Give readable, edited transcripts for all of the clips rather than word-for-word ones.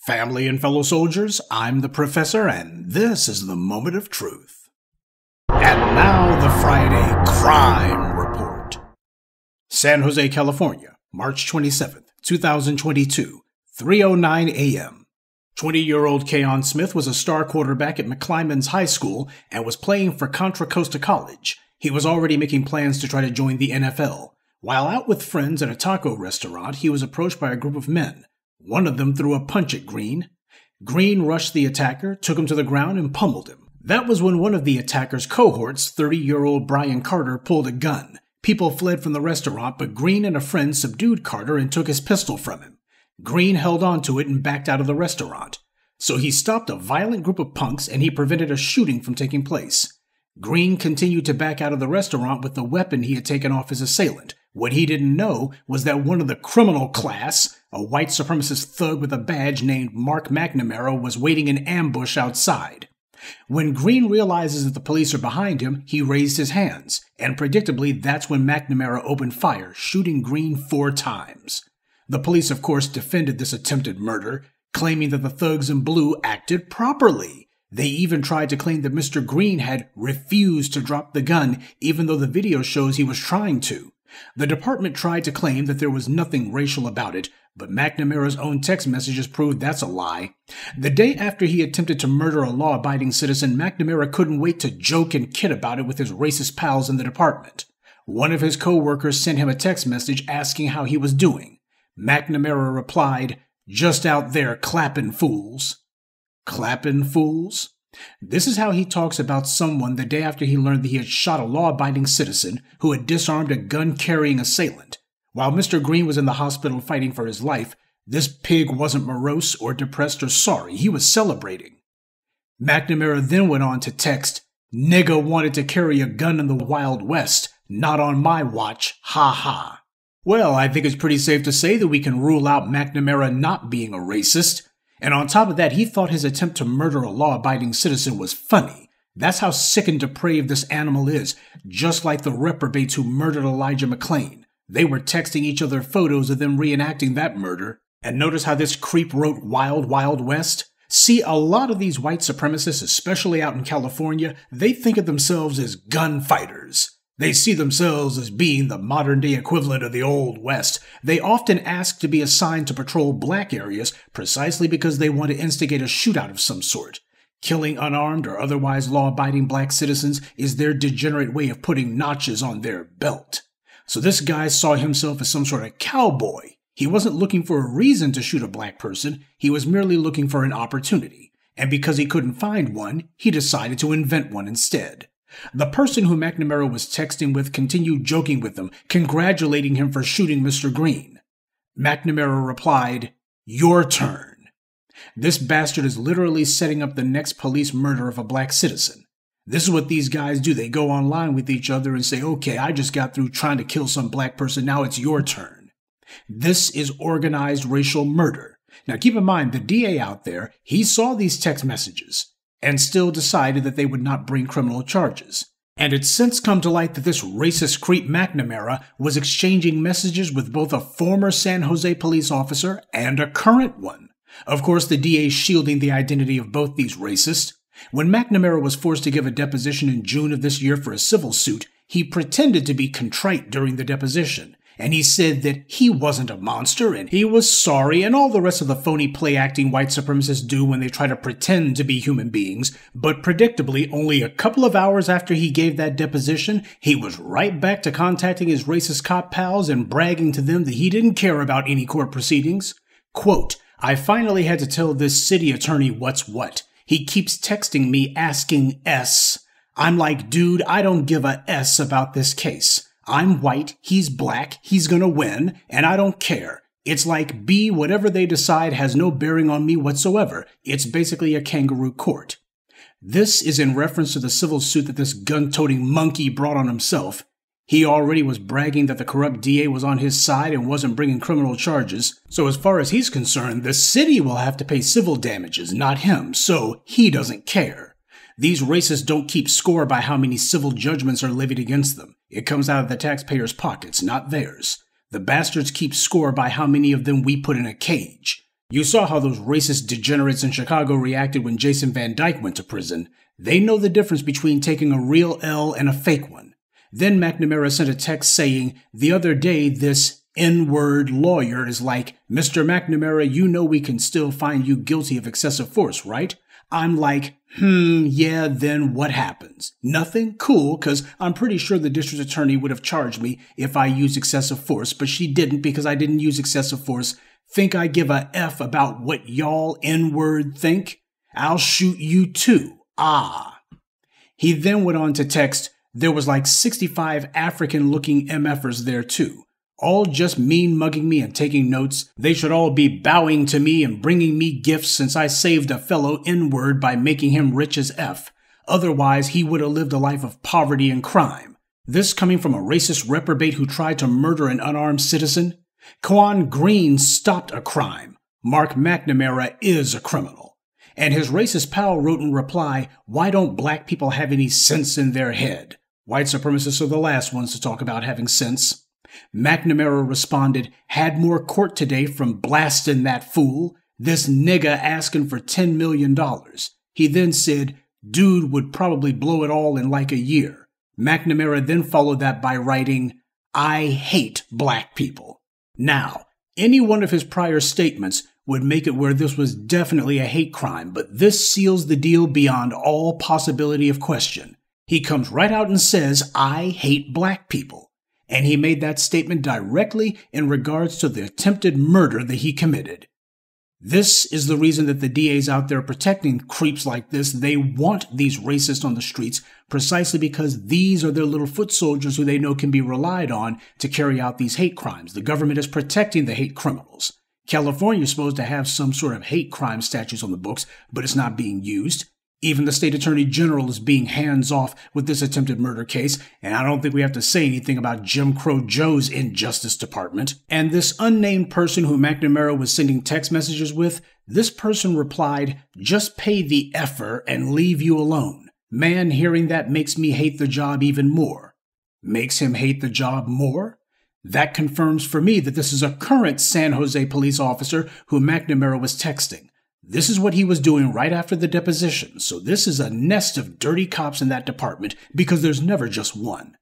Family and fellow soldiers, I'm the Professor, and this is the Moment of Truth. And now the Friday Crime Report. San Jose, California, March 27th, 2022, 3:09 a.m. 20-year-old Keon Smith was a star quarterback at McClymonds High School and was playing for Contra Costa College. He was already making plans to try to join the NFL. While out with friends at a taco restaurant, he was approached by a group of men. One of them threw a punch at Green. Green rushed the attacker, took him to the ground, and pummeled him. That was when one of the attacker's cohorts, 30-year-old Brian Carter, pulled a gun. People fled from the restaurant, but Green and a friend subdued Carter and took his pistol from him. Green held onto it and backed out of the restaurant. So he stopped a violent group of punks and he prevented a shooting from taking place. Green continued to back out of the restaurant with the weapon he had taken off his assailant. What he didn't know was that one of the criminal class, a white supremacist thug with a badge named Mark McNamara, was waiting in ambush outside. When Green realizes that the police are behind him, he raised his hands, and predictably that's when McNamara opened fire, shooting Green 4 times. The police, of course, defended this attempted murder, claiming that the thugs in blue acted properly. They even tried to claim that Mr. Green had refused to drop the gun, even though the video shows he was trying to. The department tried to claim that there was nothing racial about it, but McNamara's own text messages proved that's a lie. The day after he attempted to murder a law-abiding citizen, McNamara couldn't wait to joke and kid about it with his racist pals in the department. One of his co-workers sent him a text message asking how he was doing. McNamara replied, "Just out there clapping fools." Clapping fools? This is how he talks about someone the day after he learned that he had shot a law-abiding citizen who had disarmed a gun-carrying assailant. While Mr. Green was in the hospital fighting for his life, this pig wasn't morose or depressed or sorry. He was celebrating. McNamara then went on to text, "Nigga wanted to carry a gun in the Wild West. Not on my watch. Ha ha." Well, I think it's pretty safe to say that we can rule out McNamara not being a racist. And on top of that, he thought his attempt to murder a law-abiding citizen was funny. That's how sick and depraved this animal is, just like the reprobates who murdered Elijah McClain. They were texting each other photos of them reenacting that murder. And notice how this creep wrote Wild, Wild West? See, a lot of these white supremacists, especially out in California, they think of themselves as gunfighters. They see themselves as being the modern-day equivalent of the Old West. They often ask to be assigned to patrol black areas precisely because they want to instigate a shootout of some sort. Killing unarmed or otherwise law-abiding black citizens is their degenerate way of putting notches on their belt. So this guy saw himself as some sort of cowboy. He wasn't looking for a reason to shoot a black person. He was merely looking for an opportunity. And because he couldn't find one, he decided to invent one instead. The person who McNamara was texting with continued joking with him, congratulating him for shooting Mr. Green. McNamara replied, "Your turn." This bastard is literally setting up the next police murder of a black citizen. This is what these guys do. They go online with each other and say, "Okay, I just got through trying to kill some black person. Now it's your turn." This is organized racial murder. Now keep in mind, the DA out there, he saw these text messages and still decided that they would not bring criminal charges. And it's since come to light that this racist creep McNamara was exchanging messages with both a former San Jose police officer and a current one. Of course, the DA shielding the identity of both these racists. When McNamara was forced to give a deposition in June of this year for a civil suit, he pretended to be contrite during the deposition. And he said that he wasn't a monster and he was sorry and all the rest of the phony play-acting white supremacists do when they try to pretend to be human beings. But predictably, only a couple of hours after he gave that deposition, he was right back to contacting his racist cop pals and bragging to them that he didn't care about any court proceedings. Quote, "I finally had to tell this city attorney what's what. He keeps texting me asking S. I'm like, dude, I don't give a S about this case. I'm white, he's black, he's gonna win, and I don't care. It's like B, whatever they decide has no bearing on me whatsoever. It's basically a kangaroo court." This is in reference to the civil suit that this gun-toting monkey brought on himself. He already was bragging that the corrupt DA was on his side and wasn't bringing criminal charges. So as far as he's concerned, the city will have to pay civil damages, not him, so he doesn't care. These racists don't keep score by how many civil judgments are levied against them. It comes out of the taxpayers' pockets, not theirs. The bastards keep score by how many of them we put in a cage. You saw how those racist degenerates in Chicago reacted when Jason Van Dyke went to prison. They know the difference between taking a real L and a fake one. Then McNamara sent a text saying, "The other day, this N-word lawyer is like, 'Mr. McNamara, you know we can still find you guilty of excessive force, right?' I'm like, yeah, then what happens? Nothing? Cool, because I'm pretty sure the district attorney would have charged me if I used excessive force, but she didn't because I didn't use excessive force. Think I give a F about what y'all N-word think? I'll shoot you too. Ah." He then went on to text, "There was like 65 African-looking MFers there too. All just mean mugging me and taking notes. They should all be bowing to me and bringing me gifts since I saved a fellow N-word by making him rich as F. Otherwise, he would have lived a life of poverty and crime." This coming from a racist reprobate who tried to murder an unarmed citizen? Quan Green stopped a crime. Mark McNamara is a criminal. And his racist pal wrote in reply, "Why don't black people have any sense in their head?" White supremacists are the last ones to talk about having sense. McNamara responded, "Had more court today from blasting that fool. This nigga asking for $10 million. He then said, "Dude would probably blow it all in like a year." McNamara then followed that by writing, "I hate black people." Now, any one of his prior statements would make it where this was definitely a hate crime, but this seals the deal beyond all possibility of question. He comes right out and says, "I hate black people." And he made that statement directly in regards to the attempted murder that he committed. This is the reason that the DAs out there protecting creeps like this. They want these racists on the streets precisely because these are their little foot soldiers who they know can be relied on to carry out these hate crimes. The government is protecting the hate criminals. California is supposed to have some sort of hate crime statutes on the books, but it's not being used. Even the state attorney general is being hands-off with this attempted murder case, and I don't think we have to say anything about Jim Crow Joe's Injustice Department. And this unnamed person who McNamara was sending text messages with, this person replied, "Just pay the effer and leave you alone. Man, hearing that makes me hate the job even more." Makes him hate the job more? That confirms for me that this is a current San Jose police officer who McNamara was texting. This is what he was doing right after the deposition, so this is a nest of dirty cops in that department because there's never just one.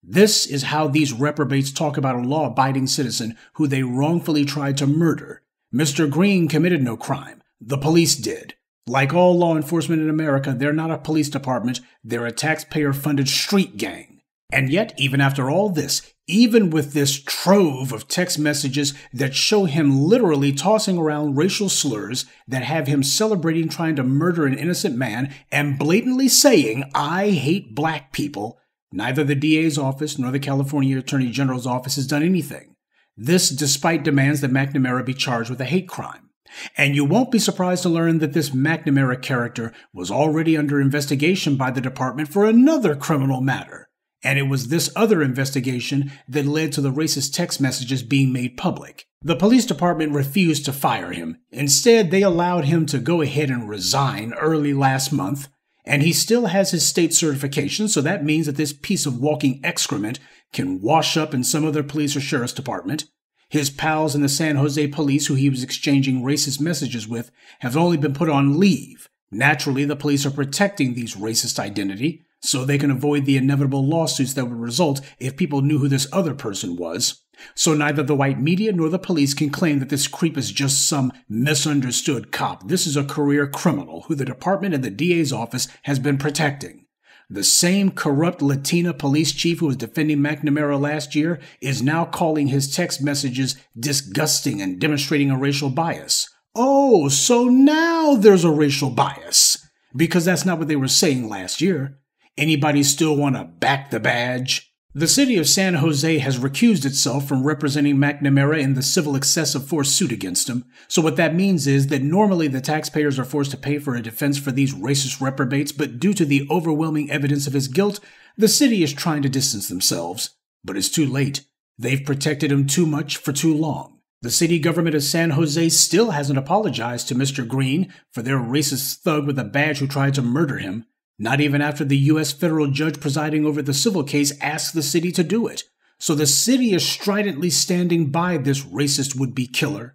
This is how these reprobates talk about a law-abiding citizen who they wrongfully tried to murder. Mr. Green committed no crime. The police did. Like all law enforcement in America, they're not a police department, they're a taxpayer-funded street gang. And yet, even after all this, even with this trove of text messages that show him literally tossing around racial slurs that have him celebrating trying to murder an innocent man and blatantly saying, "I hate black people," neither the DA's office nor the California Attorney General's office has done anything. This despite demands that McNamara be charged with a hate crime. And you won't be surprised to learn that this McNamara character was already under investigation by the department for another criminal matter. And it was this other investigation that led to the racist text messages being made public. The police department refused to fire him. Instead, they allowed him to go ahead and resign early last month. And he still has his state certification, so that means that this piece of walking excrement can wash up in some other police or sheriff's department. His pals in the San Jose police who he was exchanging racist messages with have only been put on leave. Naturally, the police are protecting these racist identity, so they can avoid the inevitable lawsuits that would result if people knew who this other person was. So neither the white media nor the police can claim that this creep is just some misunderstood cop. This is a career criminal who the department and the DA's office has been protecting. The same corrupt Latina police chief who was defending McNamara last year is now calling his text messages disgusting and demonstrating a racial bias. Oh, so now there's a racial bias. Because that's not what they were saying last year. Anybody still want to back the badge? The city of San Jose has recused itself from representing McNamara in the civil excessive force suit against him. So what that means is that normally the taxpayers are forced to pay for a defense for these racist reprobates, but due to the overwhelming evidence of his guilt, the city is trying to distance themselves. But it's too late. They've protected him too much for too long. The city government of San Jose still hasn't apologized to Mr. Green for their racist thug with a badge who tried to murder him. Not even after the U.S. federal judge presiding over the civil case asked the city to do it. So the city is stridently standing by this racist would-be killer.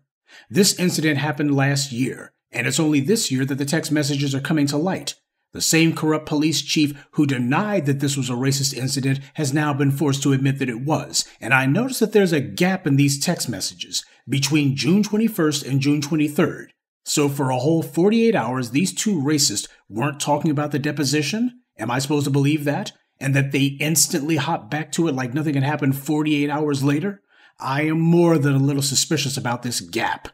This incident happened last year, and it's only this year that the text messages are coming to light. The same corrupt police chief who denied that this was a racist incident has now been forced to admit that it was, and I noticed that there's a gap in these text messages between June 21st and June 23rd. So for a whole 48 hours, these two racists weren't talking about the deposition? Am I supposed to believe that? And that they instantly hop back to it like nothing had happened 48 hours later? I am more than a little suspicious about this gap.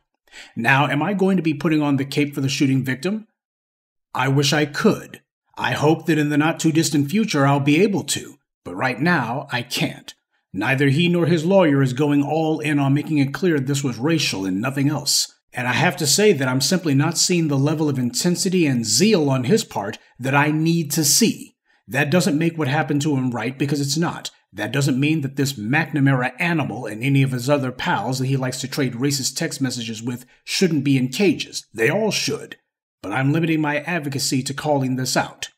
Now, am I going to be putting on the cape for the shooting victim? I wish I could. I hope that in the not-too-distant future I'll be able to, but right now I can't. Neither he nor his lawyer is going all in on making it clear this was racial and nothing else. And I have to say that I'm simply not seeing the level of intensity and zeal on his part that I need to see. That doesn't make what happened to him right, because it's not. That doesn't mean that this McNamara animal and any of his other pals that he likes to trade racist text messages with shouldn't be in cages. They all should. But I'm limiting my advocacy to calling this out.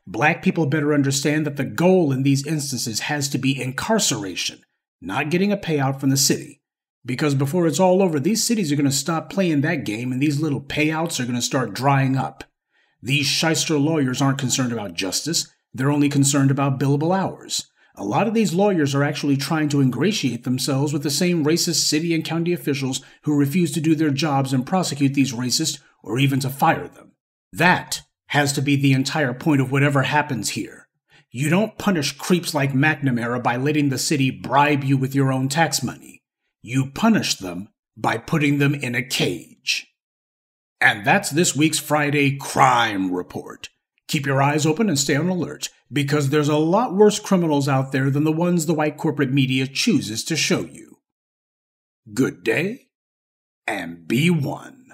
Black people better understand that the goal in these instances has to be incarceration, not getting a payout from the city. Because before it's all over, these cities are going to stop playing that game and these little payouts are going to start drying up. These shyster lawyers aren't concerned about justice. They're only concerned about billable hours. A lot of these lawyers are actually trying to ingratiate themselves with the same racist city and county officials who refuse to do their jobs and prosecute these racists or even to fire them. That has to be the entire point of whatever happens here. You don't punish creeps like McNamara by letting the city bribe you with your own tax money. You punish them by putting them in a cage. And that's this week's Friday Crime Report. Keep your eyes open and stay on alert, because there's a lot worse criminals out there than the ones the white corporate media chooses to show you. Good day, and be one.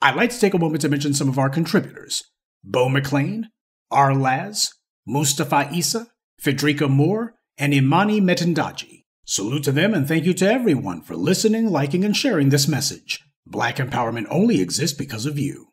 I'd like to take a moment to mention some of our contributors. Bo McLean, R. Laz, Mustafa Issa, Federica Moore, and Imani Metendaji. Salute to them and thank you to everyone for listening, liking, and sharing this message. Black empowerment only exists because of you.